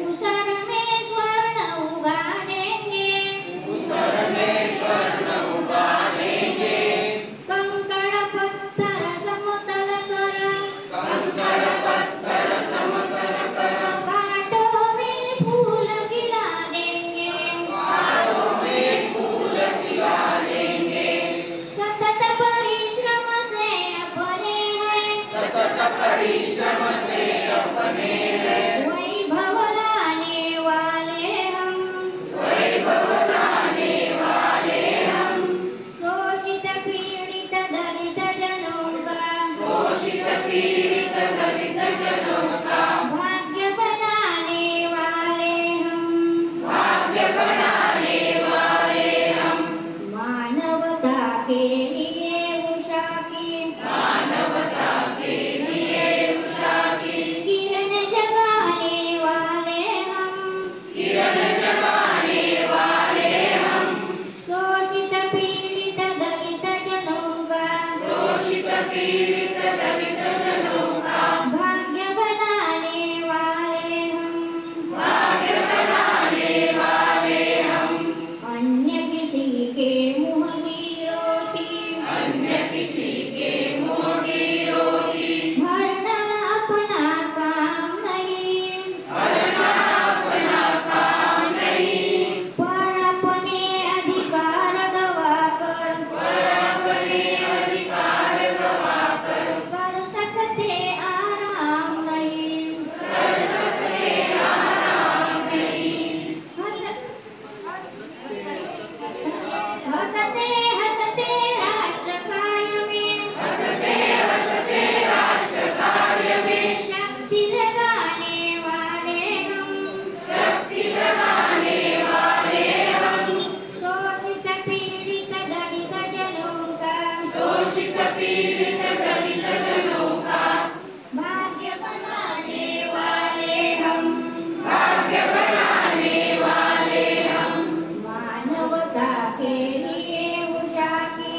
ऊसर में स्वर्ण उगा देंगे, कंकड़ पत्थर समतल कर, कांटों में फूल खिला देंगे, सतत परिश्रम से अपने हैं, वैभव लाने वाले हम, शोषित पीड़ित दलित जनों का भाग्य बनाने वाले हम, मानवता के लिए उषा की किरण जगाने वाले हम, शोषित पीड़ित दलित जनों का भाग्य बनाने वाले हम, अन्य किसी के मुँह की रोटी भरना अपना काम नहीं, पर अपने अधिकार गवाकर कर सकते आराम नहीं। हंसते हंसते राष्ट्र कार्य में शक्ति लगाने वाले हम, शोषित पीड़ित दलित जनों का भाग्य बनाने वाले हम, मानवता के लिए उषा की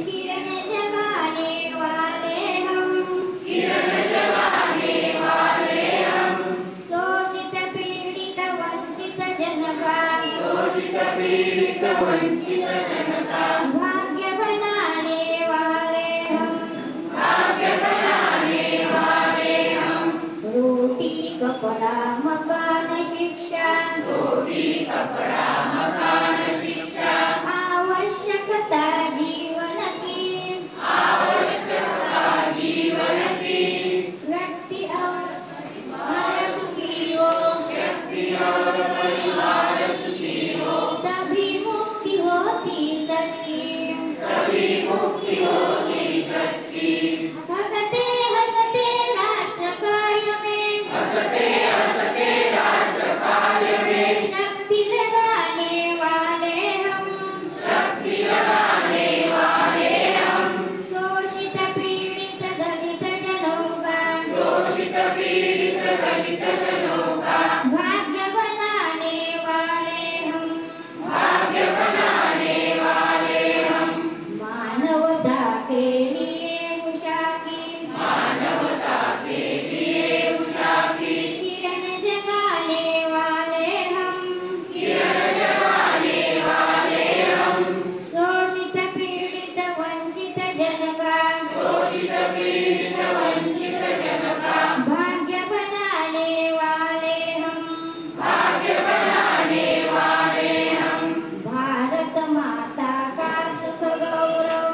किरण जगाने वाले हम, शोषित पीड़ित वंचित जन का भाग्य बनाने वाले हम, रोटी कपड़ा मकान शिक्षा आवश्यकता जीवन की व्यक्ति और परिवार सुखी हो, तभी मुक्ति होती सच्ची। हंसते हंसते राष्ट्र कार्य में शक्ति लगाने वाले हम, शोषित पीड़ित दलित जनों का भाग्य बनाने वाले हम, मानवता के लिए उषा की किरण जगाने वाले हम, शोषित पीड़ित वंचित जन का भाग्य बनाने वाले हम, भारत माता का सुख गौरव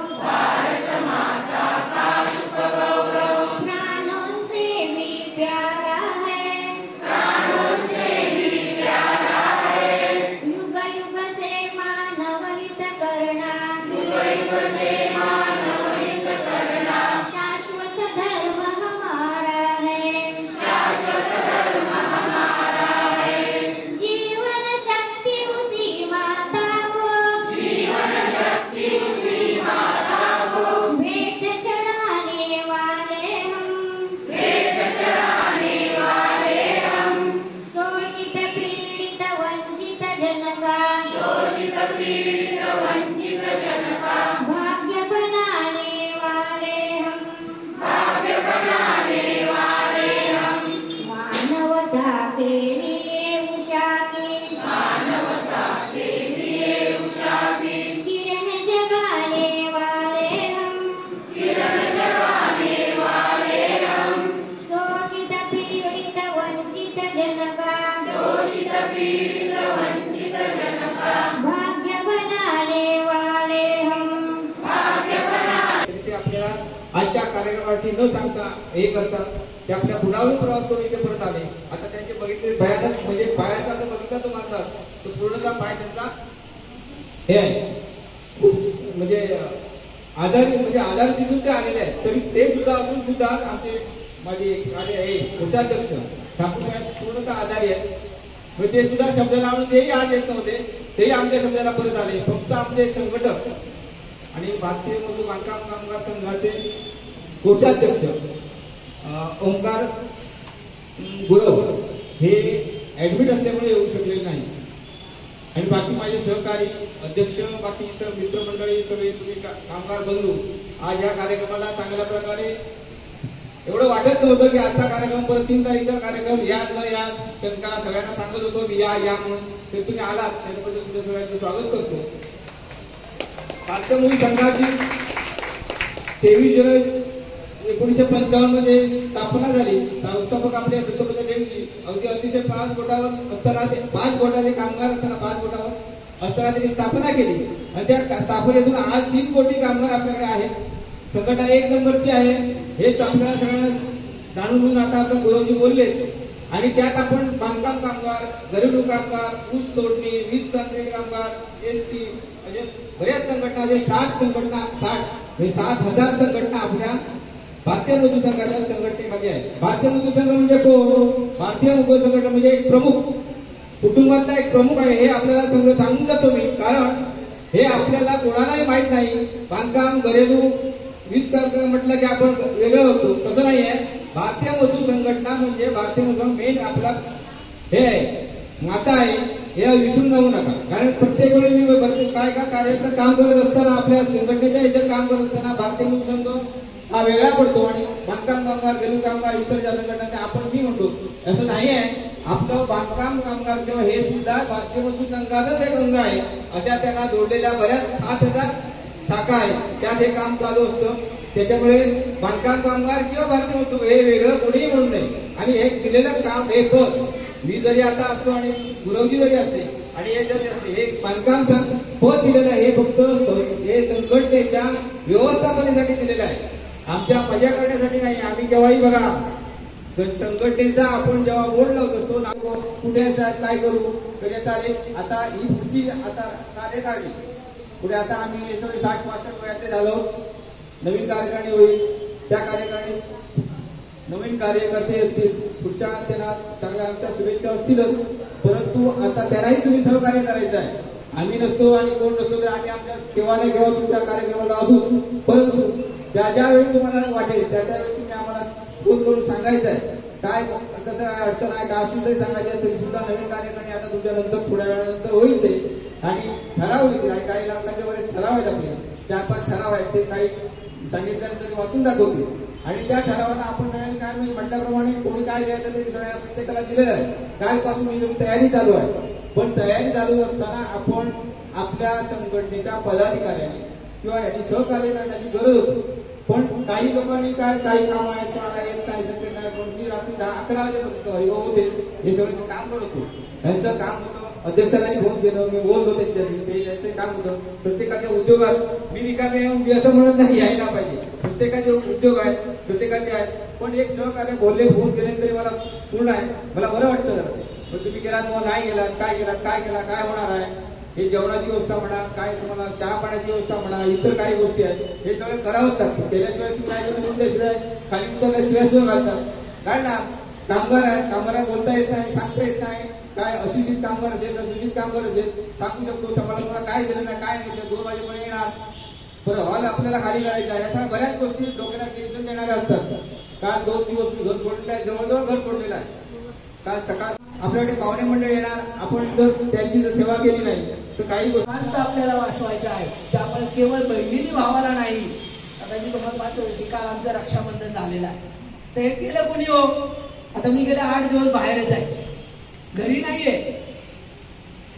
प्राणों से भी प्यारा है, युग युग से मानव हित करना शाश्वत धर्म हमारा है, जीवन शक्ति उसी माता को भेंट चढ़ाने वाले हम, शोषित पीड़ित वंचित जन का भाग्य वाटी न सांगता हे करतात, ते आपल्या पुलावरून प्रवास करून इथे परत आले. आता त्यांचे बघितले भयानक, म्हणजे पायाचा जर बघितला तो मारतात तर पूर्णतः पाय त्यांचा हे आहे, म्हणजे आजारी, म्हणजे आजार तिथून ते आलेले आहेत. तरी ते सुद्धा असून सुद्धा आमचे माझे कार्य आहे कोषाध्यक्ष ठाकूर साहेब पूर्णतः आजारी आहेत. मग ते सुद्धा शब्द लावून तेही आज येत नव्हते, तेही आमच्या शब्दाला परत आले. फक्त आमचे संघटक आणि भारतीय मजूर बांधकाम कामगार संघाचे कोषाध्यक्ष ओंकार गुरव हे ऍडमिट असल्यामुळे येऊ शकलेले नाही. आणि बाकी माझे सहकारी अध्यक्ष, बाकी इतर मित्रमंडळी सगळे तुम्ही कामगार बंधू आज या कार्यक्रमाला चांगल्या प्रकारे, एवढं वाटत नव्हतं की आजचा कार्यक्रम परत 3 तारीखचा कार्यक्रम या न या शंका सगळ्यांना सांगत होतो मी या म्हणून, तर तुम्ही आलात त्याच्याबद्दल तुमच्या सगळ्यांचं स्वागत करतो. भारतीय मजूर संघाची 23 जुलै 1955 मध्ये स्थापना झाली. संस्थापक आपले दत्तप्रभू देवजी अगदी अतिशय 5 बोटावर असताना, 5 बोटाचे कामगार असताना 5 बोटावर असताना त्यांनी स्थापना केली. आणि त्या स्थापनेतून आज 3 कोटी कामगार आपल्याकडे आहेत. संघटना 1 नंबरची आहे हे आपल्याला सगळ्यांना जाणून घेऊन आता आपल्या गुरुजी बोललेच. आणि त्यात आपण बांधकाम कामगार, घरेलू कामगार, ऊस तोडणी, वीज काँक्रीट कामगार, एसटी म्हणजे बऱ्याच संघटना, 7 संघटना, 7,000 संघटना आपल्या भारतीय मजूर संघाच्या संघटनेमध्ये आहे. भारतीय मजूर संघ म्हणजे कोण? भारतीय मजूर संघटना म्हणजे एक प्रमुख, कुटुंबातला एक प्रमुख आहे हे आपल्याला सांगून जातो मी. कारण हे आपल्याला कोणालाही माहित नाही. बांधकाम, घरेलू, वीज कामगार म्हटलं की आपण वेगळं होतो, तसं नाही आहे. भारतीय मजूर संघटना म्हणजे भारतीय मजूर मेन आपला हे आहे, माता आहे, हे विसरून जाऊ नका. कारण प्रत्येक वेळी मी काय कार्याचं काम करत असताना, आपल्या संघटनेच्या ह्याच्यात काम करत असताना भारतीय मजूर संघ हा वेगळा पडतो आणि बांधकाम कामगार, घरेलू कामगार, इतर ज्या संघटना आपण मी म्हणतो असं नाही आहे. आपलं बांधकाम कामगार किंवा हे सुद्धा भारतीय मजूर संघाचाच एक अंग आहे. अशा त्यांना जोडलेल्या बऱ्याच 7,000 शाखा आहेत, त्यात हे काम चालू असतं. त्याच्यामुळे बांधकाम कामगार किंवा भारतीय मजूर हे वेगळं कोणीही म्हणू नये. आणि हे दिलेलं काम, हे पद मी जरी आता असतो आणि गुरवजी जरी असते आणि हे जरी असते, हे बांधकाम पद दिलेलं आहे, हे फक्त हे संघटनेच्या व्यवस्थापनेसाठी दिलेलं आहे, आमच्या मजा करण्यासाठी नाही. आम्ही केव्हाही बघा संघटनेचा आपण जेव्हा बोर्ड लावत असतो, कुठे काय करू तरी चालेल. आता ही पुढची आता कार्यकारिणी पुढे आता आम्ही 60-65 वयाचे झालो, नवीन कार्यकारिणी होईल. त्या कार्यकारिणीत नवीन कार्यकर्ते असतील, पुढच्या त्यांना चांगल्या आमच्या शुभेच्छा असतीलच. परंतु आता त्यांनाही तुम्ही सहकार्य करायचं आहे. आम्ही नसतो आणि कोण नसतो तर आम्ही आमच्या केव्हा नाही केव्हा तुमच्या कार्यक्रमाला असू. परंतु ज्या वेळी तुम्हाला वाटेल त्यावेळी तुम्ही आम्हाला फोन करून सांगायचं आहे. काय कसं अडचण आहे का असतील तरी सांगायचं. तरी सुद्धा नवीन कार्यकारिणी आता तुमच्या नंतर थोड्या वेळानंतर होईल ते, आणि ठराव होईल. काही लाखांच्या वरेस ठराव आहेत, आपले 4-5 ठराव आहेत, ते काही सांगितल्यानंतर वाचून दाखवतील. आणि त्या ठरावाला आपण सगळ्यांनी काय म्हटल्याप्रमाणे कोणी काय द्यायचं ते सगळ्यांना प्रत्येकाला दिलेलं आहे. कालपासून ही तयारी चालू आहे. पण तयारी चालू असताना आपण आपल्या संघटनेच्या पदाधिकाऱ्यांनी किंवा यांनी सहकार्य करण्याची गरज होती. पण काही लोकांनी काही काम आहेत, कोणाला येत नाही, शक्य नाही, पण मी रात्री 10-11 वाजेपर्यंत हरिभाऊ होते, हे सगळं काम करत होतो. त्यांचं काम होतं, अध्यक्षांनाही फोन केलं, मी बोललो त्यांच्याशी, ते त्यांचं काम होतं. प्रत्येकाच्या उद्योगात मी रिकामी आहे मी असं म्हणत नाही, यायला पाहिजे. प्रत्येकाचे उद्योग आहेत, प्रत्येकाचे आहेत. पण एक सहकार्य बोलले, फोन केले तरी मला पूर्ण आहे, मला बरं वाटतं जाते. पण तुम्ही गेलात मग नाही गेलात, काय केला, काय होणार आहे. हे जेवणाची व्यवस्था म्हणा, काय तुम्हाला चहा पाण्याची व्यवस्था म्हणा, इतर काही गोष्टी आहेत, हे सगळं करावंच लागतं. केल्याशिवाय तुम्ही काय उठल्याशिवाय खाली उतरल्याशिवाय सुद्धा घालतात. काय ना कामगार आहे, कामगाराला बोलता येत नाही, सांगता येत नाही. काय अशिक्षित कामगार असेल, सुशिक्षित कामगार असेल, सांगू शकतो समाजाला तुम्हाला काय दिलं नाही, काय नाही, 2 वाजेपर्यंत येणार, बरं हॉल आपल्याला खाली करायचा आहे. अशा बऱ्याच गोष्टी डोक्याला टेन्शन देणाऱ्या असतात. काल 2 दिवस मी घर सोडलेलं आहे, जवळजवळ घर सोडलेलं आहे. काल सकाळ आपल्याकडे पाहुणे मंडळ येणार, आपण जर त्यांची जर सेवा केली नाही तर काही गोष्टी आपल्याला वाचवायच्या आहे. त्यामुळे केवळ बहिणीने भावाला नाही. आता मी तुम्हाला पाहतो की काल आमचं रक्षाबंधन झालेलं आहे, तर हे केलं कोणी हो? आता मी गेले 8 दिवस बाहेरच आहे, घरी नाहीये.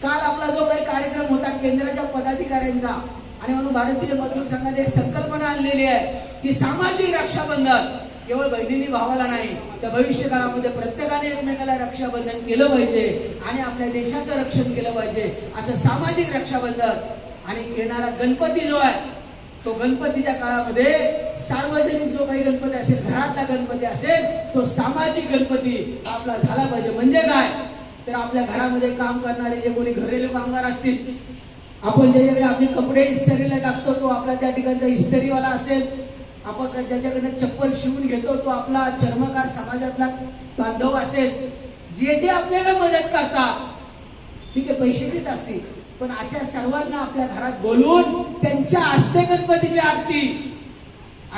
काल आपला जो काही कार्यक्रम होता केंद्राच्या पदाधिकाऱ्यांचा, आणि म्हणून भारतीय मजूर संघाने एक संकल्पना आणलेली आहे की सामाजिक रक्षाबंधन केवळ बहिणींनी भावाला नाही, तर भविष्य काळामध्ये प्रत्येकाने एकमेकाला रक्षाबंधन केलं पाहिजे आणि आपल्या देशाचं रक्षण केलं पाहिजे. असं सामाजिक रक्षाबंधन. आणि येणारा गणपती जो आहे तो गणपतीच्या काळामध्ये सार्वजनिक जो काही गणपती असेल, घरातला गणपती असेल, तो सामाजिक गणपती आपला झाला पाहिजे. म्हणजे काय तर आपल्या घरामध्ये काम करणारे जे कोणी घरेलू कामगार असतील, आपण ज्याच्याकडे आपले कपडे इस्त्रीला टाकतो तो आपला त्या ठिकाणचा इस्त्रीवाला असेल, आपण ज्याच्याकडे चप्पल शिवून घेतो तो आपला चर्मकार समाजातला बांधव असेल, जे जे आपल्याला मदत करतात, ठीक आहे पैसे देत असतील, पण अशा सर्वांना आपल्या घरात बोलवून त्यांच्या हस्ते गणपतीची आरती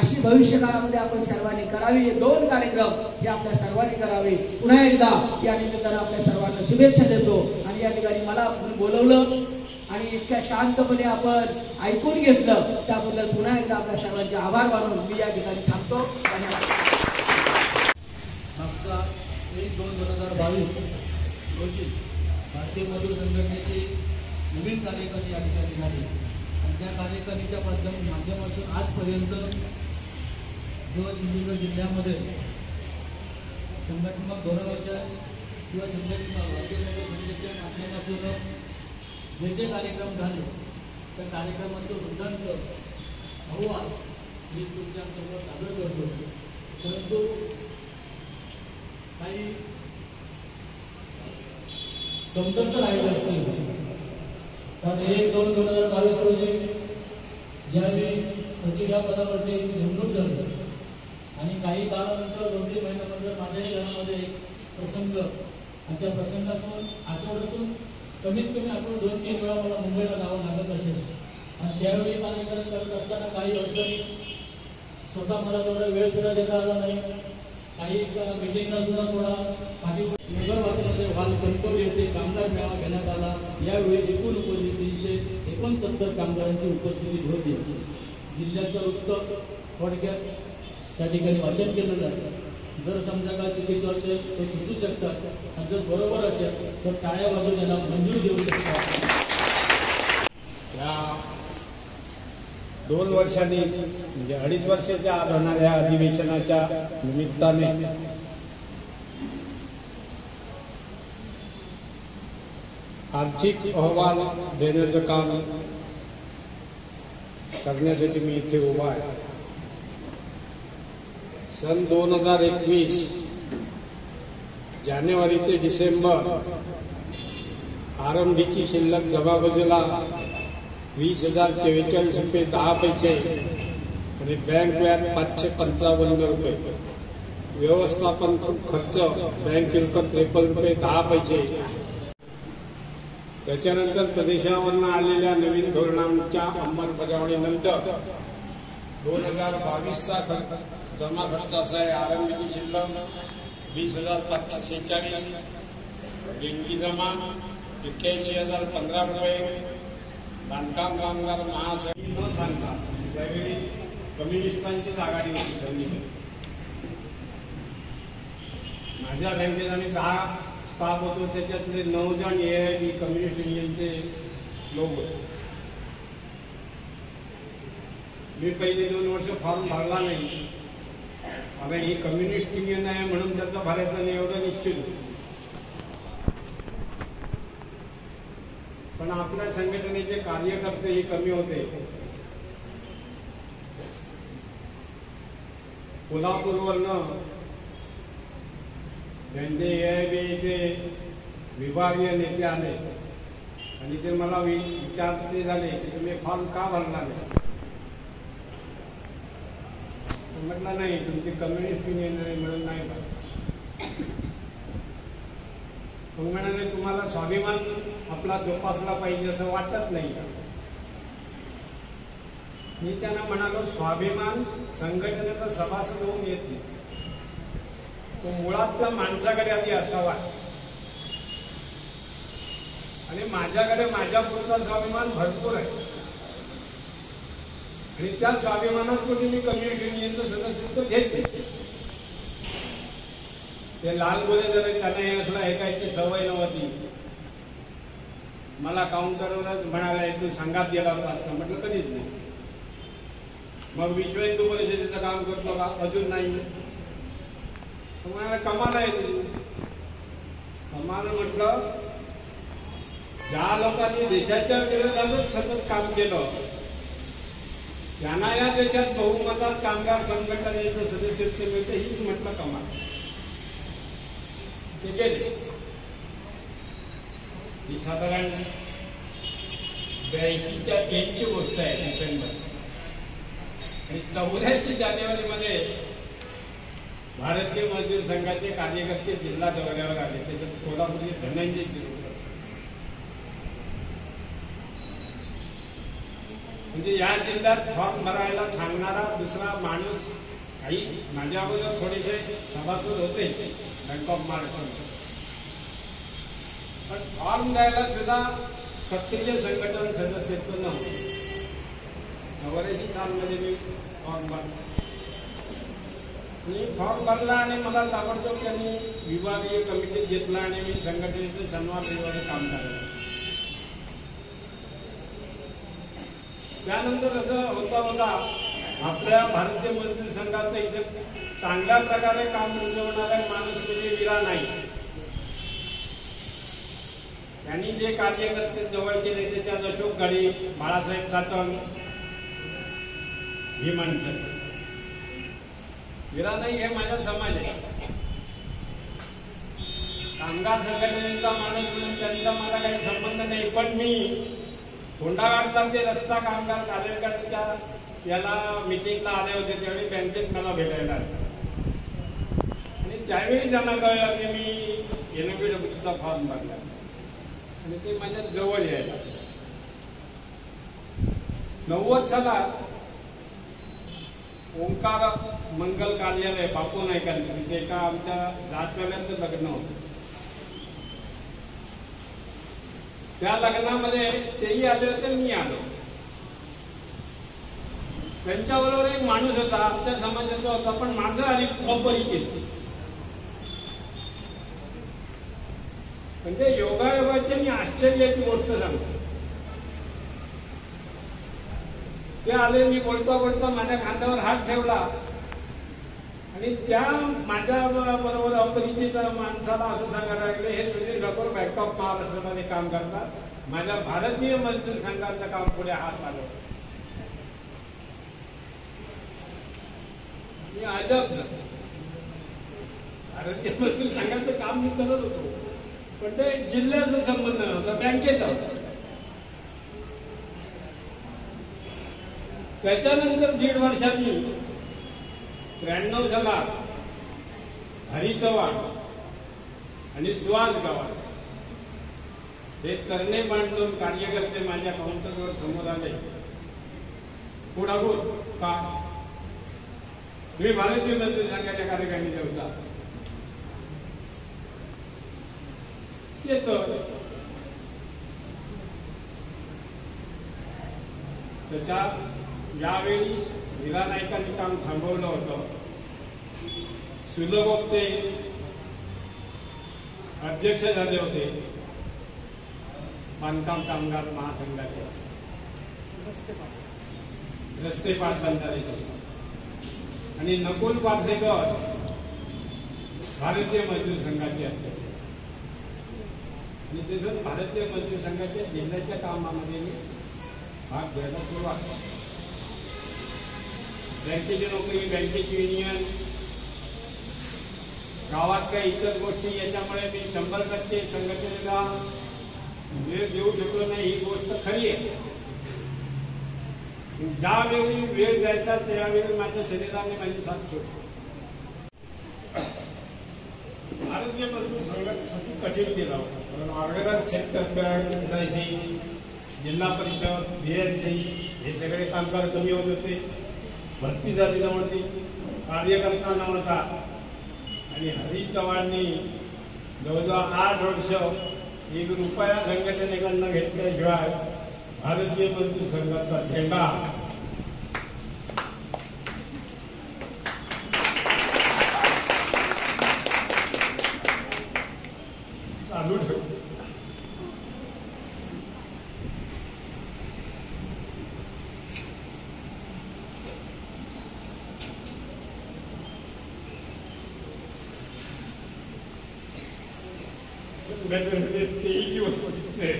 अशी भविष्य काळामध्ये आपण सर्वांनी करावी. हे 2 कार्यक्रम हे आपल्या सर्वांनी करावे. पुन्हा एकदा या निमित्तानं आपल्या सर्वांना शुभेच्छा देतो. आणि या ठिकाणी मला आपण बोलवलं आणि इतक्या शांतपणे आपण ऐकून घेतलं त्याबद्दल पुन्हा एकदा आपल्या सर्वांचे आभार मानून मी या ठिकाणी थांबतो. धन्यवाद. मागचा 1/2/2022 रोजी भारतीय मजूर संघटनेची नवीन कार्यकारिणी या ठिकाणी झाली आणि त्या कार्यकारिणीच्या माध्यमातून आजपर्यंत जो सिंधुदुर्ग जिल्ह्यामध्ये संघटनात्मक धोरण असेल किंवा संघटना भारतीय मजूर संघटनेच्या माध्यमातून जे जे कार्यक्रम झाले त्या कार्यक्रमातून वृत्तांत अहवाल मी तुमच्या समोर सादर करतो. परंतु काही कमतरता राहिलं असतील कारण 1/2/2022 रोजी ज्यावेळी सचिव या पदावरती नेमणूक झाली आणि काही काळानंतर 2-3 महिन्यानंतर माझ्याही घरामध्ये एक प्रसंग आणि त्या प्रसंगासून आठवड्यातून कमीत कमी आपण 2-3 वेळा मला मुंबईला जावं लागत असेल आणि त्यावेळी कार्यक्रम करत असताना काही अडचणी स्वतः मला तेवढा वेळ सुद्धा देता आला नाही. काही मिटिंगला सुद्धा थोडा नगरवासीमध्ये हॉल कणकवली येथे कामगार मेळावा घेण्यात आला. यावेळी एकूण उपस्थित 369 कामगारांची उपस्थिती होती. जिल्ह्याचं वृत्त थोडक्यात त्या ठिकाणी वाचन केलं जातं. जर समजा काय चुकीचं असेल तर सुचू शकतात आणि जर बरोबर असेल तर टाळ्या वाजवून त्यांना मंजुरी देऊ शकतात. या 2 वर्षांनी म्हणजे 2.5 वर्षाच्या आज होणाऱ्या अधिवेशनाच्या निमित्ताने आर्थिक अहवाल देण्याचं काम करण्यासाठी मी इथे उभा आहे. सन 2021 जानेवारी ते डिसेंबर आरंभीची शिल्लक जमाबंदीला 20,044 रुपये 10 पैसे आणि बँक व्याज 555 रुपये, व्यवस्थापन खर्च बँक शुल्क 53 रुपये 10 पैसे. त्याच्यानंतर प्रदेशावरून आलेल्या नवीन धोरणांच्या अंमलबजावणीनंतर 2022चा जमा खर्च असा आहे. आरंभीची शिल्लक 20,546, देणगी जमा 81,015 रुपये. बांधकाम कामगार महासंघ न सांगता त्यावेळी कम्युनिस्टांचीच आघाडी होती सैनिक. माझ्या बँकेत आम्ही 10 स्टाफ होतो, त्याच्यातले 9 जण AIB कम्युनिस्ट युनियनचे लोक होते. मी पहिले 2 वर्ष फॉर्म भरला नाही. आता ही कम्युनिस्ट युनियन आहे म्हणून त्याचा भरायचं नाही एवढं निश्चित होतं. पण आपल्या संघटनेचे कार्यकर्ते हे कमी होते. कोल्हापूरवरनं त्यांचे AIBचे विभागीय नेते आले आणि ते मला विचारते झाले की तुम्ही फॉर्म का भरला नाही. म्हटलं नाही तुमची कम्युनिस्ट युनियन म्हणून नाही भरला. मग म्हणाले तुम्हाला स्वाभिमान आपला जोपासला पाहिजे असं वाटत नाही का. मी त्यांना म्हणालो स्वाभिमान संघटनेचा सभासद होऊन येत नाही, तो मुळात त्या माणसाकडे आधी असावा आणि माझ्याकडे माझ्या पुढचा स्वाभिमान भरपूर आहे आणि त्या स्वाभिमानात कोणी मी कम्युनिटी युनियनचं सदस्यत्व घेत नाही. ते लाल बोले जरा त्यांना हे असलं ऐकायची सवय नव्हती. मला काउंटरवरच म्हणाला तू संघात गेला होता असं म्हटलं कधीच नाही. मग विश्व हिंदू परिषदेचं काम करतो का अजून नाही. म्हणाला कमाल आहे तुझी. कमाल म्हटलं ज्या लोकांनी देशाच्या विरोधातच सतत काम केलं त्यांना या देशात बहुमतात कामगार संघटनेचं सदस्यत्व मिळतं हीच म्हटलं कमाल. ते गेले. ही साधारण 82च्या एंडची गोष्ट आहे डिसेंबर. आणि 84 जानेवारीमध्ये भारतीय मजदूर संघाचे कार्यकर्ते जिल्हा दौऱ्यावर आले. त्याच्यात कोल्हापूरचे धनंजय शिरोडकर. म्हणजे या जिल्ह्यात फॉर्म भरायला सांगणारा दुसरा माणूस काही माझ्या अगोदर थोडेसे सभासद होते बँक ऑफ महाराष्ट्र. पण फॉर्म द्यायला सुद्धा सक्रिय संघटन सदस्यत्व नव्हतं. 84 सालमध्ये मी फॉर्म भरला. मी फॉर्म भरला आणि मला ताबडतोब त्यांनी विभागीय कमिटीत घेतला आणि मी संघटनेचं शनिवार रविवारी काम करायला. त्यानंतर असं होता होता आपल्या भारतीय मजदूर संघाचं इथं चांगल्या प्रकारे काम रुजवणारा माणूस म्हणजे विरा नाही. त्यांनी जे कार्यकर्ते जवळ केले त्याच्यात अशोक घडी, बाळासाहेब सातंग ही माणसं. विरा नाही हे माझा समाज आहे. कामगार संघटनेचा माणूस म्हणून त्यांचा मला काही संबंध नाही. पण मी कोंडाघाटला ते रस्ता कामगार कार्यकर्त्याच्या याला मिटिंगला आले होते त्यावेळी बँकेत मला भेटायला आले. आणि त्यावेळी त्यांना कळलं की मी NBWचा फॉर्म भरला आणि ते माझ्या जवळ यायला. 90 सालात ओंकार मंगल कार्यालय बापू नाईकांचं तिथे एका आमच्या जातवाल्याचं लग्न होतं. त्या लग्नामध्ये तेही आले होते, मी आलो. त्यांच्याबरोबर एक माणूस होता आमच्या समाजाचा होता पण माझं आणि अपरिचित. म्हणजे योगायोगाची मी आश्चर्याची गोष्ट सांगतो. ते आले, मी बोलता बोलता माझ्या खांद्यावर हात ठेवला आणि त्या माझ्या बरोबर अपरिचित माणसाला असं सांगायला लागले, हे सुधीर ठाकूर बँक ऑफ महाराष्ट्रामध्ये काम करतात, माझ्या भारतीय मजदूर संघाचं काम पुढे हात आलो. मी अजब भारतीय मजदूर संघाचं काम मी करत होतो पण ते जिल्ह्याचा संबंध नव्हता, बँकेचा होता. त्याच्यानंतर 1.5 वर्षांनी 93 सालात हरी चव्हाण आणि सुहास गवाड हे तरणे बांधून कार्यकर्ते माझ्या काउंटरवर समोर आले. पुढापूर का तुम्ही भारतीय मजदूर संघाच्या कार्यकारिणीत होता? येतो. त्याच्या यावेळी विरा नाईकांनी काम थांबवलं होतं. सुलभोक्ते अध्यक्ष झाले होते बांधकाम कामगार महासंघाचे, रस्ते पाटबंधारेचे. आणि नकुल पारसेकर भारतीय मजदूर संघाचे अध्यक्ष. आणि तसंच भारतीय मजदूर संघाच्या जिल्ह्याच्या कामामध्ये मी भाग घ्यायला सुरुवात केली. बँकेची नोकरी, बँकेची युनियन, गावात काही इतर गोष्टी याच्यामुळे मी 100% संघटनेला वेळ देऊ शकलो नाही. ही गोष्ट खरी आहे. ज्यावेळी वेळ द्यायचा त्यावेळी माझ्या शरीराने माझी साथ सोडली. भारतीय मजदूर संघासाठी कठीण गेला होता. कारण ऑर्गनाइज सेक्टर बँक, NIC, जिल्हा परिषद, BNC हे सगळे कामगार कमी होत होते. भरती झाली नव्हती, कार्यकर्ता नव्हता. आणि हरी चव्हाणनी जवळजवळ 8 वर्ष 1 रुपया संघटनेकडनं घेतल्याशिवाय भारतीय मजदूर संघाचा झेंडा चालू ठेवला. तेही दिवस बघितले.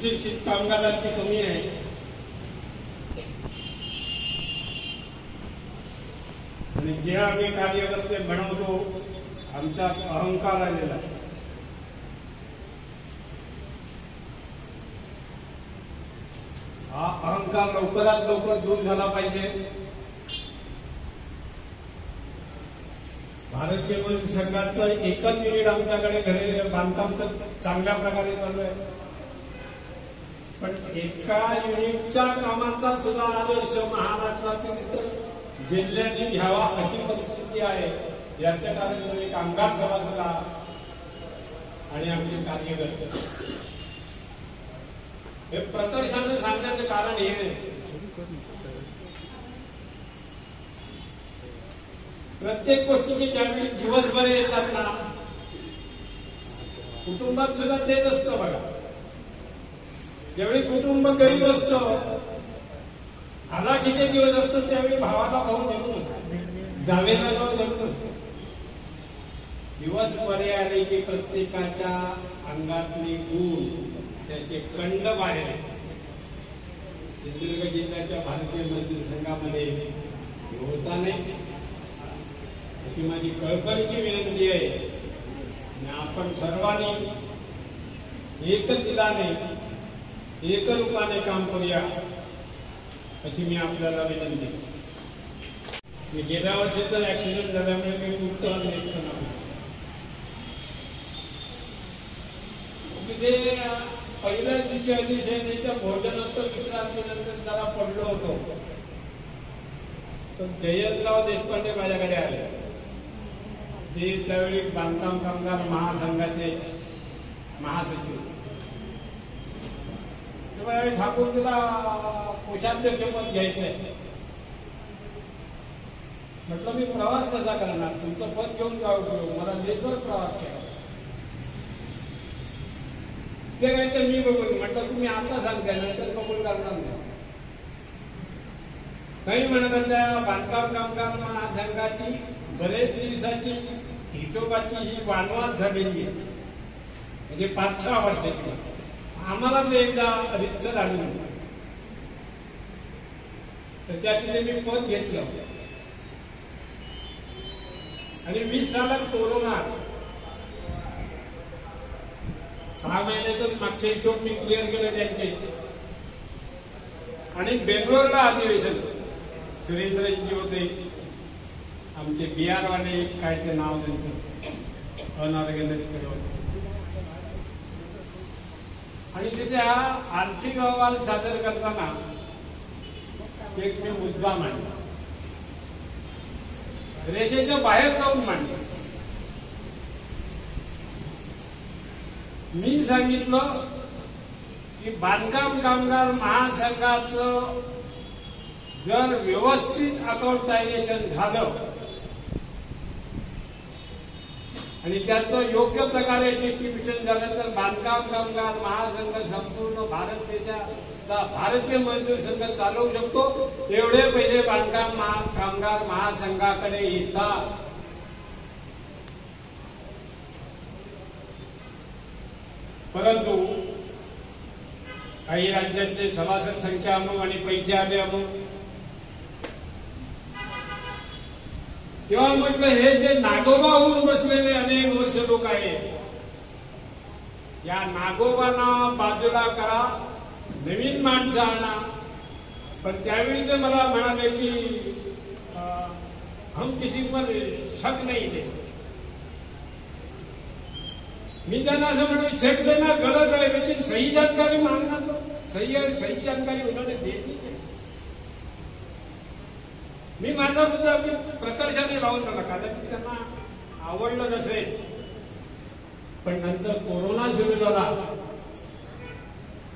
सुशिक्षित कामगारांची कमी आहे. आणि जे आम्ही कार्यकर्ते बनवतो आमच्यात अहंकार आलेला आहे. हा अहंकार लवकरात लवकर दूर झाला पाहिजे. भारतीय मजूर संघाचं एकच युनिट आमच्याकडे घरी बांधकामचं चांगल्या प्रकारे चालू आहे. पण एका युनिटच्या कामाचा सुद्धा आदर्श महाराष्ट्रातील इतर जिल्ह्यांनी घ्यावा अशी परिस्थिती आहे. याचे कारण म्हणजे कामगार सभासद आणि आमचे कार्यकर्ते. हे प्रकर्षाने सांगण्याचं कारण हे नाही. प्रत्येक गोष्टीची ज्यावेळी दिवस बरे येतात ना, कुटुंबात सुद्धा तेच असतं बघा. ज्यावेळी कुटुंब गरीब असतं, हलाखीचे दिवस असतात, त्यावेळी भावाला भाऊ धरून जावेला जाऊ धरून असतो. दिवस बरे आले की प्रत्येकाच्या अंगातले गुण त्याचे कंड बाहेर येतात. सिंधुदुर्ग जिल्ह्याच्या भारतीय मजूर संघामध्ये होता नाही अशी माझी कळकळीची विनंती आहे. आणि आपण सर्वांनी एक दिलाने एक रूपाने काम करूया अशी मी आपल्याला विनंती. मी गेल्या वर्षीचा ऍक्सिडेंट झाल्यामुळे मी पुस्तक नेसताना तिथे पहिल्या दिवशी भोजनोत्तर विश्रांतीनंतर जरा पडलो होतो. तर जयंतराव देशपांडे माझ्याकडे आले. ते त्यावेळी बांधकाम कामगार महासंघाचे महासचिव. तेव्हा ठाकूर तुला कोषाध्यक्ष पद घ्यायचंय. म्हटलं मी प्रवास कसा करणार, तुमचं पद घेऊन जाऊ करू, मला देशभर प्रवास केला. ते काय तर मी बघून म्हटलं तुम्ही आता सांगताय नंतर कबूल करणार नाही. काही म्हणत त्या बांधकाम कामगार महासंघाची बरेच दिवसाची हिशोबाची ही वानवाद झालेली आहे. म्हणजे 5-6 वर्षाची. आम्हाला ते एकदा रिच्छ झाली तर त्या तिथे मी पद घेतलं. आणि 20 सालात कोरोना 6 महिन्यातच मागचे हिशोब मी क्लिअर केले त्यांचे. आणि बेंगलोरला अधिवेशन सुरेंद्रजी होते आमचे बिहार वाले, काय ते नाव त्यांचं अनऑर्गनाइज केलं होतं. आणि तिथे आर्थिक अहवाल सादर करताना एक मी मुद्दा मांडला, रेषेच्या बाहेर जाऊन मांडला. मी सांगितलं की बांधकाम कामगार महासंघाचं जर व्यवस्थित अकाउंटायझेशन झालं आणि त्याचं योग्य प्रकारे डिस्ट्रीब्युशन झालं तर बांधकाम कामगार महासंघ संपूर्ण भारत देशाचा भारतीय मजूर संघ चालवू शकतो. एवढे पैसे बांधकाम कामगार महासंघाकडे येतात. परंतु काही राज्याचे सभासद संख्या अमुक आणि पैसे आले अमुक. तेव्हा म्हटलं हे जे नागोबा होऊन बसलेले अनेक वर्ष लोक आहेत, या नागोबांना बाजूला करा, नवीन माणसं आणा. पण त्यावेळी ते मला म्हणाले की हम किसी पर शक नहीं दे. मी त्यांना असं म्हणून शक देना गलत है, लेकिन सही जानकारी मांगना तो सही जानकारी उन्होंने दे दी. मी माझा मुद्दा अगदी प्रकर्षाने लावून झाला, कदाचित त्यांना आवडलं नसेल. पण नंतर कोरोना सुरू झाला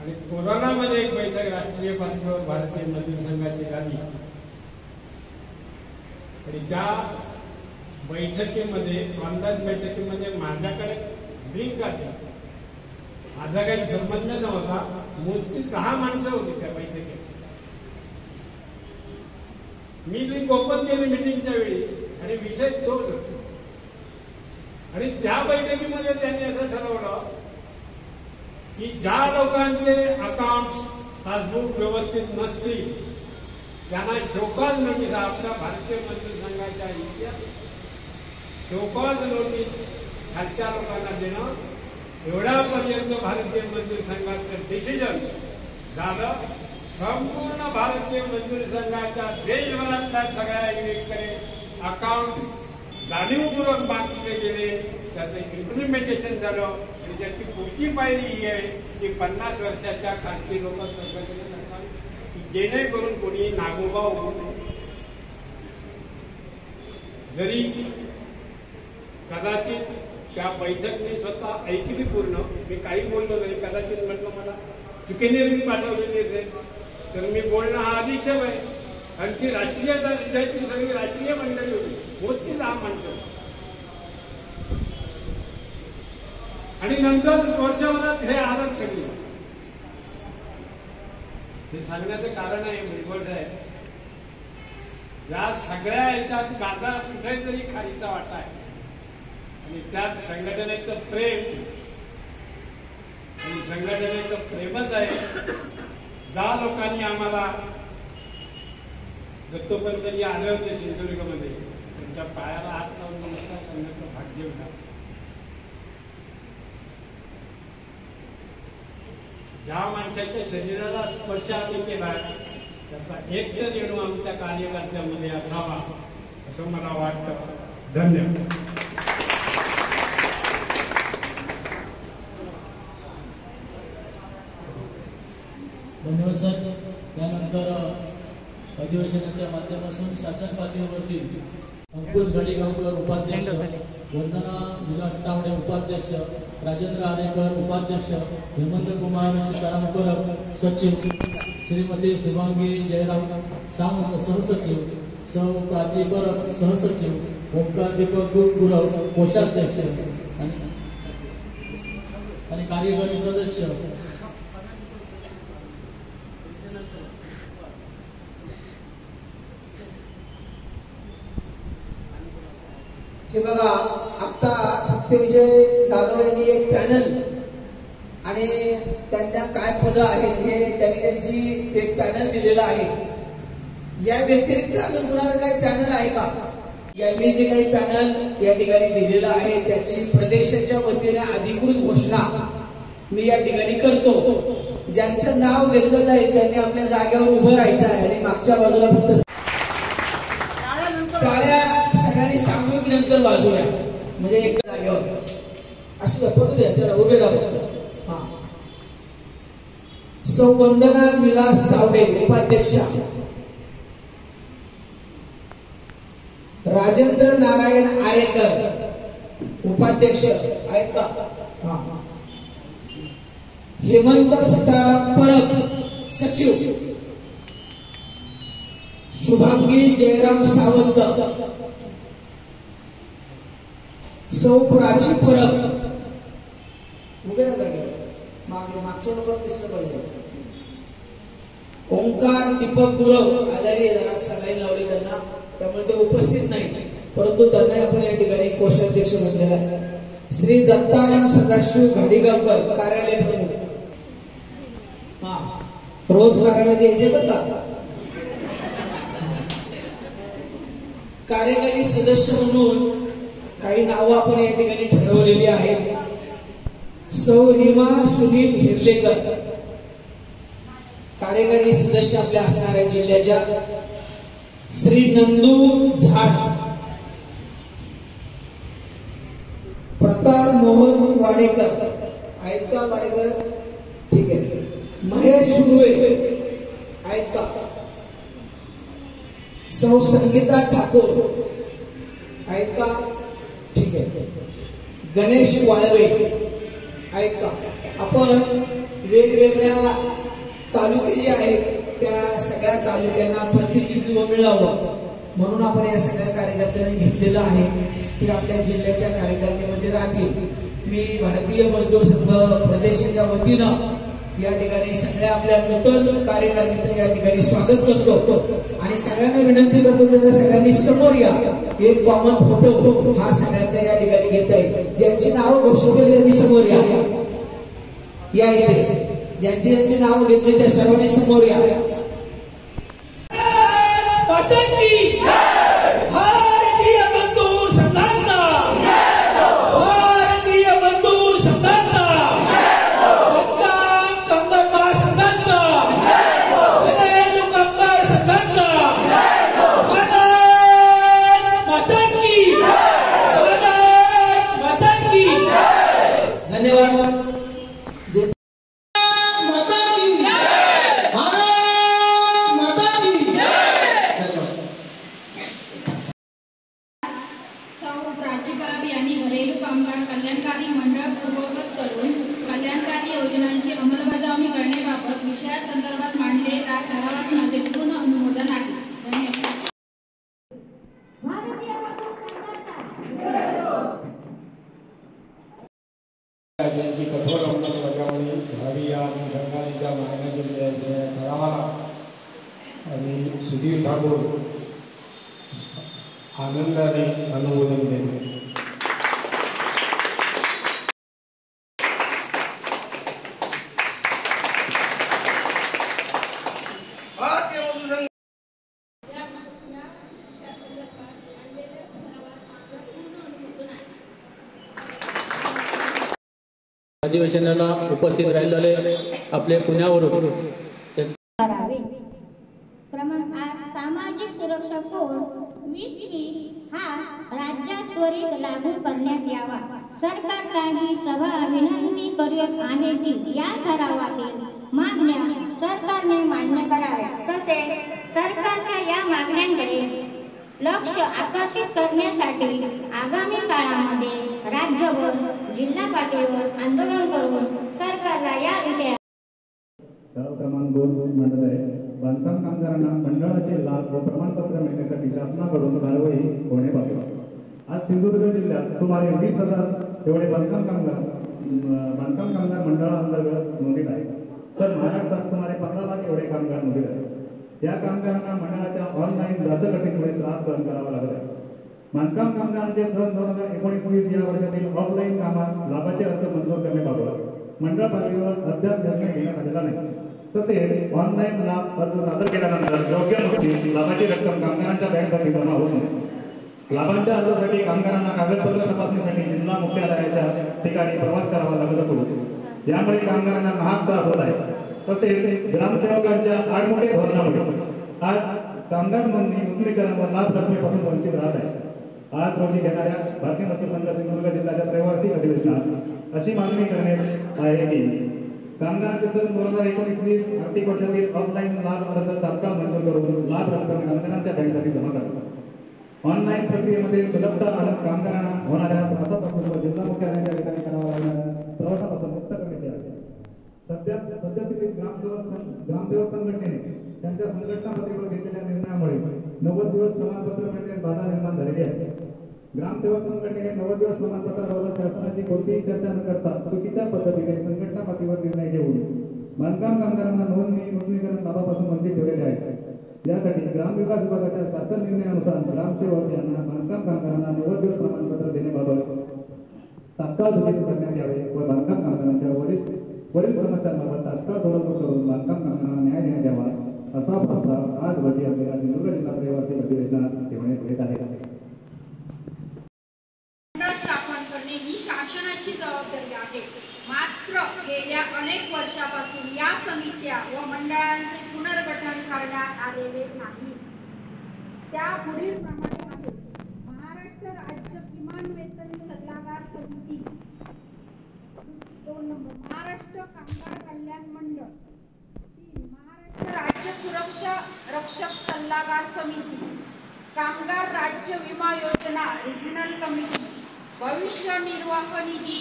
आणि कोरोनामध्ये एक बैठक राष्ट्रीय पातळीवर भारतीय मजूर संघाची झाली. आणि त्या बैठकीमध्ये ऑनलाईन बैठकीमध्ये माझ्याकडे लिंक आली. माझा काही संबंध नव्हता. मोजकी 10 माणसं होती त्या बैठकीत. मी लिंक ओपन केली मिटिंगच्या वेळी आणि विषय तोच होता. आणि त्या बैठकीमध्ये त्यांनी असं ठरवलं की ज्या लोकांचे अकाउंट पासबुक व्यवस्थित नसतील त्यांना शोकॉज नोटीस, आपल्या भारतीय मजदूर संघाच्या इतिहासात शोकॉज नोटीस खालच्या लोकांना देणं एवढ्यापर्यंत भारतीय मजदूर संघाचं डिसिजन झालं. संपूर्ण भारतीय मजदूर संघाच्या देशभरातल्या सगळ्या युनिटकडे अकाउंट जाणीवपूर्वक बांधले गेले, त्याचं इम्प्लिमेंटेशन झालं. आणि त्याची पुढची पायरी ही आहे की 50 वर्षाच्या खालची लोक संघटनेत असावी की जेणेकरून कोणी नागोबा होऊ नये. जरी कदाचित त्या बैठक मी स्वतः ऐकली पूर्ण, मी काही बोललो नाही, कदाचित म्हटलं मला चुकीने पाठवलेली असेल तर मी बोलणं हा अधिक्षेप आहे. कारण ती राष्ट्रीय दर्जाची सगळी राष्ट्रीय मंडळी होती 10 माणसं. आणि नंतर वर्षभरात हे आलंच सगळी. हे सांगण्याचं कारण आहे भुजबळ साहेब, या सगळ्या याच्यात माझा कुठेतरी खालीचा वाटा आहे. आणि त्यात संघटनेचं प्रेम आणि संघटनेचं प्रेमच आहे. ज्या लोकांनी आम्हाला दत्तोपंतजी आले होते सिंधुदुर्गमध्ये, त्यांच्या पायाला हात लावून नमस्कार करण्याचं भाग्य होतं. ज्या माणसाच्या शरीराला स्पर्श आम्ही केला त्याचा एक तर येणू आमच्या कार्यकर्त्यांमध्ये असावा असं मला वाटतं. धन्यवाद. धन्यवाद सर. त्यानंतर अधिवेशनाच्या माध्यमातून शासन पातळीवरती अंकुश घडीगावकर उपाध्यक्ष, वंदना विलास तावडे उपाध्यक्ष, राजेंद्र आरेकर उपाध्यक्ष, हेमंत कुमार सीताराम परब सचिव, श्रीमती शुभांगी जयराम सावंत सहसचिव, सौ प्राची परब सहसचिव, ओंकार दीपक गुरव कोषाध्यक्ष आणि कार्यकारी सदस्य. हे बघा, आता सत्यविजय जाधव यांनी एक पॅनल आणि त्यांना काय पद आहेत हे त्यांनी त्यांची एक पॅनल दिलेला आहे. या व्यतिरिक्त अजून कुणाला काही पॅनल आहे का? यांनी जे काही पॅनल या ठिकाणी दिलेलं आहे त्याची प्रदेशाच्या वतीने अधिकृत घोषणा मी या ठिकाणी करतो. ज्यांचं नाव घेतलं जाईल त्यांनी आपल्या जागेवर उभं राहायचं आहे आणि मागच्या बाजूला फक्त टाळ्या सगळ्यांनी सामूहिक नंतर वाजूया, म्हणजे एक जागेवर असं पडू द्या, जरा उभे राहू. हा, सौ वंदना विलास तावडे उपाध्यक्षा, राजेंद्र नारायण आरेकर उपाध्यक्ष आहेत का? हा, हेमंत सीताराम परब सचिव, शुभांगी जयराम सावंत, सौ प्राची परब उभे राहा जागेवर, मागे मागचं नंबर दिसलं पाहिजे. ओंकार दीपक गुरव आजारी आहे, जरा सलाईन लावली त्यांना, त्यामुळे ते उपस्थित नाही, परंतु त्यांना आपण या ठिकाणी कोषाध्यक्ष म्हटलेला आहे. श्री दत्ताराम सदाशिव घाडीगावकर कार्यालय प्रमुख. हा, रोज कार्यालयात यायचे बरं का. कार्यकारी सदस्य म्हणून काही नावं आपण या ठिकाणी ठरवलेली आहेत. सौ रीमा सुनील हिरलेकर कार्यकारी सदस्य आपल्या असणाऱ्या जिल्ह्याच्या. श्री नंदू झाड, प्रताप मोहन वाडेकर आहेत का? वाडेकर ठीक आहे. महेश सुर्वे आहेत का? सौ संगीता ठाकूर आहेत का? ठीक आहे. गणेश वाळवे आहेत का? आपण वेगवेगळ्या तालुके जे आहेत त्या सगळ्या तालुक्यांना प्रतिनिधित्व मिळावं म्हणून आपण या सगळ्या कार्यकर्त्यांनी घेतलेलं आहे. ते आपल्या जिल्ह्याच्या कार्यकारिणीमध्ये राहतील. मी भारतीय मजदूर संघ प्रदेशाच्या वतीनं या ठिकाणी सगळ्या आपल्या नूतन कार्यकारिणीचं या ठिकाणी स्वागत करतो आणि सगळ्यांना विनंती करतो की सगळ्यांनी समोर या. एक कॉमन फोटो हा सगळ्यांचा या ठिकाणी घेता येईल. ज्यांची नावं घोषित केली त्यांनी समोर या. या इथे ज्यांची ज्यांची नावं घेतली त्या सर्वांनी समोर या. भारतीय मजदूर संघाचा, भारतीय मजदूर संघाचा, पंचांग कामगार महासंघाचा, घरेलू कामगार संघाचा, भारत माता की, भारत माता की. धन्यवाद. कल्याणकारी मंडळ पूर्ववत करून कल्याणकारी योजनांची अंमलबजावणी करण्याबाबत विषयासंदर्भात मांडलेल्या ठरावास माझे पूर्ण अनुमोदन आहे. धन्यवाद. त्यांची कठोर अंमलबजावणी व्हावी या अनुषंगाने ज्या मागण्या केलेल्या ठरावाला आणि सुधीर ठाकूर आनंदाने अनुमोदन दिले. अधिवेशनाला उपस्थित राहिलेले आपले पुण्यावरून क्रमांक 8 सामाजिक सुरक्षा कोड 2020 हा राज्यात त्वरित लागू करण्यात यावा. सरकारला ही सभा विनंती करीत आहे की या ठरावातील मागण्या सरकारने मान्य कराव्या. तसेच सरकारच्या या मागण्यांकडे लक्ष आकर्षित करण्यासाठी आगामी काळामध्ये राज्यभर जिल्हा पातळीवर आंदोलन करून सरकारला या विषयात. ठराव क्रमांक 2 मांडत आहे. बांधकाम कामगारांना मंडळाचे लाभ व प्रमाणपत्र मिळण्यासाठी शासनाकडून कारवाई होणे पाहिजे. आज सिंधुदुर्ग जिल्ह्यात सुमारे 20,000 एवढे बांधकाम कामगार मंडळाअंतर्गत नोंदीत आहे. तर महाराष्ट्रात सुमारे 15 लाख एवढे कामगार नोंदीत आहेत. या कामगारांना मंडळाच्या ऑनलाईन लाचगटीमुळे त्रास सहन करावा लागत आहे. बांधकाम कामगारांचे सन 2019-20 या वर्षातील ऑफलाईन कामात लाभाचे अर्ज मंजूर करण्याबाबत मंडळ पातळीवर अद्याप निर्णय घेण्यात आलेला नाही. तसेच ऑनलाईन लाभ अर्ज सादर केल्यानंतर योग्य नोटीस लाभाची रक्कम कामगारांच्या बँक खात्यात जमा होत नाही. लाभांच्या अर्जासाठी कामगारांना कागदपत्र तपासणीसाठी जिल्हा मुख्यालयाच्या ठिकाणी प्रवास करावा लागत असून यामुळे कामगारांना महाग त्रास होत आहे. तसेच ग्रामसेवकांच्या आडमुठे धोरणामुळे आज कामगार नोंदणी नूतनीकरण व लाभ रकमेपासून वंचित राहत आहे. आज रोजी घेणाऱ्या भारतीय मजदूर संघ सिंधुदुर्ग जिल्ह्याच्या त्रैवार्षिक अधिवेशनात अशी मागणी करण्यात आहे की कामगारांचे सन 2019-20 आर्थिक वर्षातील ऑफलाईन लाभ अर्ज तात्काळ मंजूर करून लाभ रक्कम कामगारांच्या बँक खात्यात जमा करावी. ऑनलाईन प्रक्रियेमध्ये सुलभता आणि कामगारांना होणाऱ्या त्रासापासून व जिल्हा मुख्यालयाच्या ठिकाणी करावा लागणाऱ्या प्रवासापासून मुक्त करण्यात यावे. सध्यातील ग्रामसेवक संघटनेने त्यांच्या संघटना पत्रिकेवर घेतलेल्या निर्णयामुळे 90 दिवस प्रमाणपत्र मिळण्यास बाधा निर्माण झालेली आहे. ग्रामसेवक संघटनेने 90 दिवस प्रमाणपत्राबाबत शासनाची कोणतीही चर्चा न करता चुकीच्या पद्धतीने संघटना पातळीवर निर्णय घेऊन बांधकाम कामगारांना नूतनीकरण लाभापासून वंचित ठेवलेले आहे. यासाठी ग्रामविकास विभागाच्या शासन निर्णयानुसार ग्रामसेवक यांना बांधकाम कामगारांना 90 दिवस प्रमाणपत्र देण्याबाबत तात्काळ सूचित करण्यात यावे व बांधकाम कामगारांच्या वरील समस्यांबाबत तात्काळ सोडवणूक करून बांधकाम कामगारांना न्याय देण्यात यावा असा प्रस्ताव आज रोजी असलेल्या सिंधुदुर्ग जिल्हा त्रैवार्षिक अधिवेशनात ठेवण्यात येत आहे. स्थापन करणे ही शासनाची जबाबदारी आहे. मात्र गेल्या अनेक वर्षापासून या समित्या व मंडळांचे पुनर्गठन करण्यात आलेले नाही. त्या पुढील प्रमाणे आहे. महाराष्ट्र राज्य किमान वेतन सल्लागार समिती, 2 नंबर महाराष्ट्र कामगार कल्याण मंडळ, 3 महाराष्ट्र राज्य सुरक्षा रक्षक सल्लागार समिती, कामगार राज्य विमा योजना रिजनल कमिटी, भविष्य निर्वाह निधी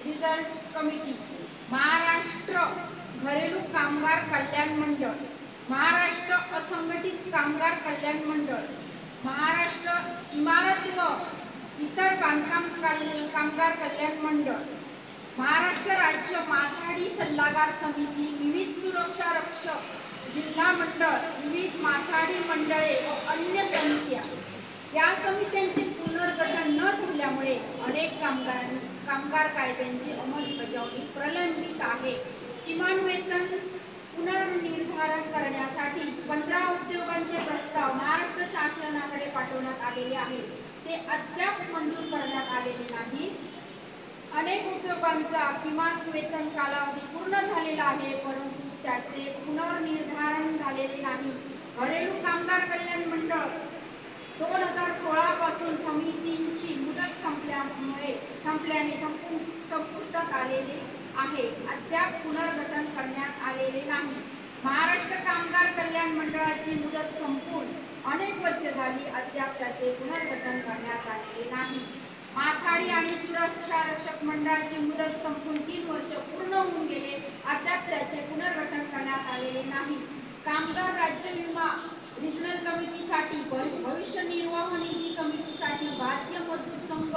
रिझल्ट कमिटी, महाराष्ट्र घरेलू कामगार कल्याण मंडळ, महाराष्ट्र असंघटित कामगार कल्याण मंडळ, महाराष्ट्र इमारत व इतर बांधकाम कामगार कल्याण मंडळ, महाराष्ट्र राज्य माथाडी सल्लागार समिती, विविध सुरक्षा रक्षक जिल्हा मंडळ, विविध माथाडी मंडळे व अन्य समित्या. या समित्यांचे पुनर्गठन न झाल्यामुळे अनेक कामगारांनी कामगार कायद्यांची अंमलबजावणी प्रलंबित आहे. किमान वेतन पुनर्निर्धारण करण्यासाठी 15 उद्योगांचे प्रस्ताव महाराष्ट्र शासनाकडे पाठवण्यात आलेले आहे. ते अद्याप मंजूर करण्यात आलेले नाही. अनेक उद्योगांचा किमान वेतन कालावधी पूर्ण झालेला आहे, परंतु त्याचे पुनर्निर्धारण झालेले नाही. घरेलू कामगार कल्याण मंडळ 2016 पासून समितींची मुदत संपल्याने संपुष्टात आलेले आहे. अद्याप पुनर्गठन करण्यात आलेले नाही. महाराष्ट्र कामगार कल्याण मंडळाची मुदत संपून अनेक वर्षे झाली, अद्याप त्याचे पुनर्गठन करण्यात आलेले नाही. माथाडी आणि सुरक्षा रक्षक मंडळाची मुदत संपून 3 वर्ष पूर्ण होऊन गेले, अद्याप त्याचे पुनर्गठन करण्यात आलेले नाही. कामगार राज्य विमा रिजनल कमिटीसाठी भविष्य निर्वाह निधी कमिटीसाठी भारतीय मजदूर संघ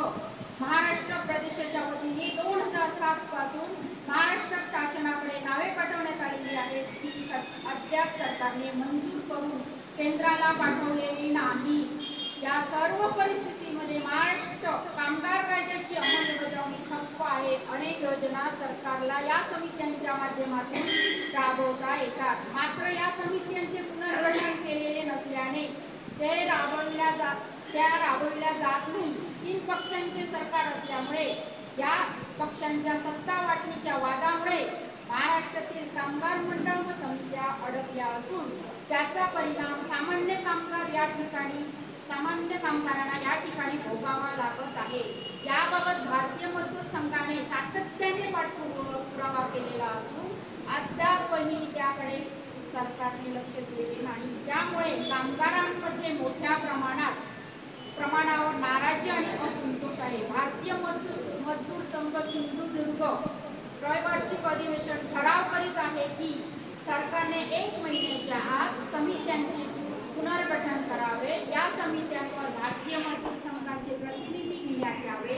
महाराष्ट्र प्रदेशाच्या वतीने 2007 पासून महाराष्ट्र शासनाकडे नावे पाठवण्यात आलेली आहेत, ती अद्याप सरकारने मंजूर करून केंद्राला पाठवलेली नाही. या सर्व परिस्थितीमध्ये महाराष्ट्र कामगार कायद्याची अंमलबजावणी ठप्प आहे. अनेक योजना सरकारला या समित्यांच्या माध्यमातून राबवता येतात, मात्र या समित्यांचे पुनर्गठन केलेले नसल्याने त्या राबवल्या जात नाही. 3 पक्षांचे सरकार असल्यामुळे या पक्षांच्या सत्ता वाटणीच्या वादामुळे महाराष्ट्रातील कामगार मंडळ व समित्या अडकल्या असून त्याचा परिणाम सामान्य कामगारांना या ठिकाणी भोगावा लागत आहे. याबाबत भारतीय मजदूर संघाने सातत्याने पाठपुरावा केलेला असून अद्यापही त्याकडे सरकारने लक्ष दिलेले नाही. त्यामुळे कामगारांमध्ये मोठ्या प्रमाणावर नाराजी आणि असंतोष आहे. भारतीय मजदूर संघ सिंधुदुर्ग त्रैवार्षिक अधिवेशन ठराव करीत आहे की सरकारने 1 महिन्याच्या आत समित्यांचे पुनर्गठन करावे. या समित्यांवर भारतीय मजदूर संघाचे प्रतिनिधी घेण्यात यावे.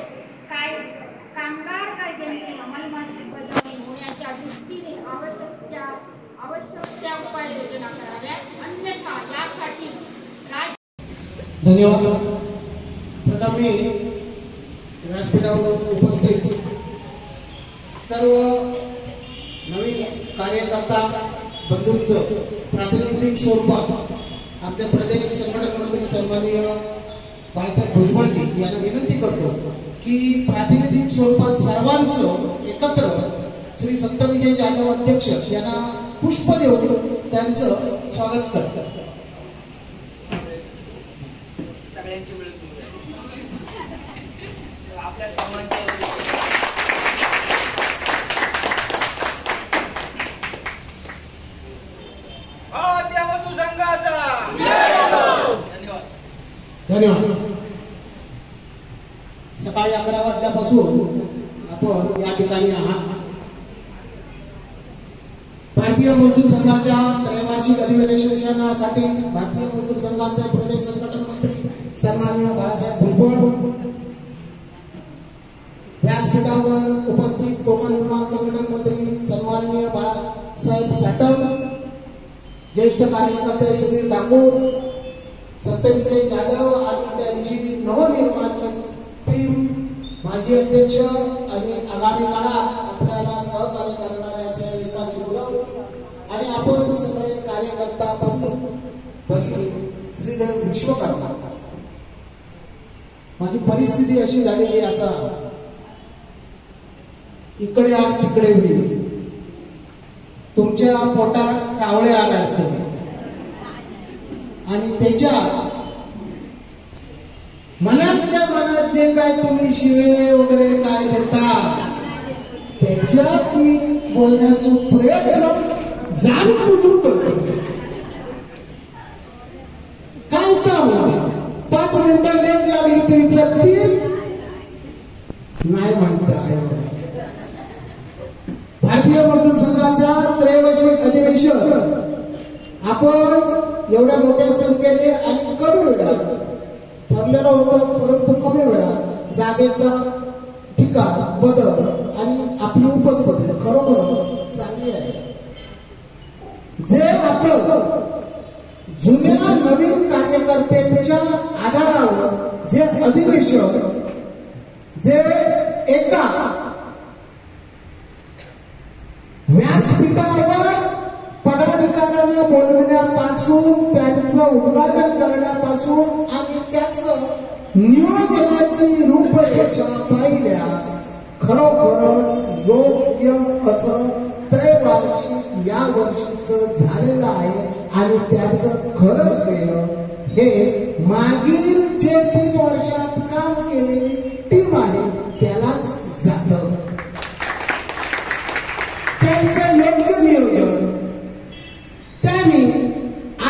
कामगार कायद्यांची अंमलबजावणी होण्याच्या दृष्टीने आवश्यक त्या उपाययोजना कराव्यात, अन्यथा यासाठी धन्यवाद. प्रथम मी व्यासपीठावर उपस्थित सर्व नवीन कार्यकर्ता बंधूंचं प्रातिनिधिक स्वरूपात आमचे प्रदेश संघटन मंत्री सन्माननीय बाळासाहेब भुजबळजी यांना विनंती करतो की प्रातिनिधिक स्वरूपात सर्वांचं एकत्र श्री सत्तविजय जाधव अध्यक्ष यांना पुष्प देऊन त्यांचं स्वागत करतात. सगळ्यांची वेळ आपल्या सर्वांच्या धन्यवाद. सकाळी 11 वाजल्यापासून आपण या ठिकाणी आहात. भारतीय मजदूर संघाच्या त्रैवार्षिक अधिवेशनासाठी भारतीय मजदूर संघाचे प्रदेश संघटन मंत्री सन्माननीय बाळासाहेब भुजबळ, व्यासपीठावर उपस्थित कोकण विभाग संघटन मंत्री सन्माननीय बाळासाहेब साटम, ज्येष्ठ कार्यकर्ते सुधीर डांगूर, सत्यविजय जाधव आणि त्यांची नवनिर्वाचित टीम, माजी अध्यक्ष आणि आगामी काळात आपल्याला सहकार्य करणाऱ्या सेविकांची मुलं आणि आपण सगळे कार्यकर्ता बंधू भगिनी श्रीदेव विश्वकर्मा. माझी परिस्थिती अशी झालेली आता इकडे आणि तिकडे मी तुमच्या पोटात कावळे आढळते आणि त्याच्या मनातल्या मनात जे काय तुम्ही शिवे वगैरे काय देता त्याच्यात मी बोलण्याचा प्रयत्न जाणून बुजून करतो. काय काम होते 5 मिनिटं लेट लागली तरी चकतील नाही म्हणताय. भारतीय मजदूर संघाचा त्रैवार्षिक अधिवेशन आपण एवढ्या मोठ्या संख्येने आणि कमी वेळात ठरलेलं होतं, परंतु कमी वेळात जागेचा ठिकाण बदल आणि आपली उपस्थिती खरोखर चांगली आहे. जे आपण जुन्या नवीन कार्यकर्त्यांच्या आधारावर जे अधिवेशन जे एका करण्यापासून, त्यांचं उद्घाटन करण्यापासून आणि त्याचं नियोजनाची रूपरेषा पाहिल्यास खरोखरच योग्य असं त्रैवार्षिक या वर्षीच झालेलं आहे आणि त्याचं खरं श्रेय हे मागील जे 3 वर्षात काम केलेली टीम आहे त्यालाच जातं. त्यांचं योग्य नियोजन, त्यांनी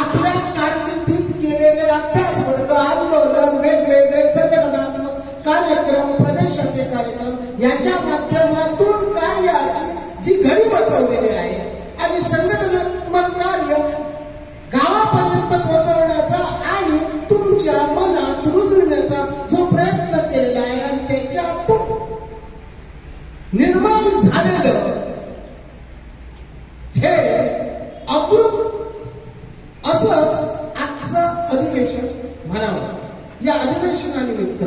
आपल्या कारकिर्दीत केलेले अभ्यास वर्ग, आंदोलन, वेगवेगळे संघटनात्मक कार्यक्रम, प्रदेशाचे कार्यक्रम याच्या माध्यमातून कार्याची जी घडी बसवलेली आहे आणि संघटनात्मक कार्य गावापर्यंत पोहोचवण्याचा आणि तुमच्या मनात रुजविण्याचा जो प्रयत्न केलेला आहे आणि त्याच्यातून निर्माण झालेलं हे अमृत असंच आजचं अधिवेशन म्हणावं. या अधिवेशनानिमित्त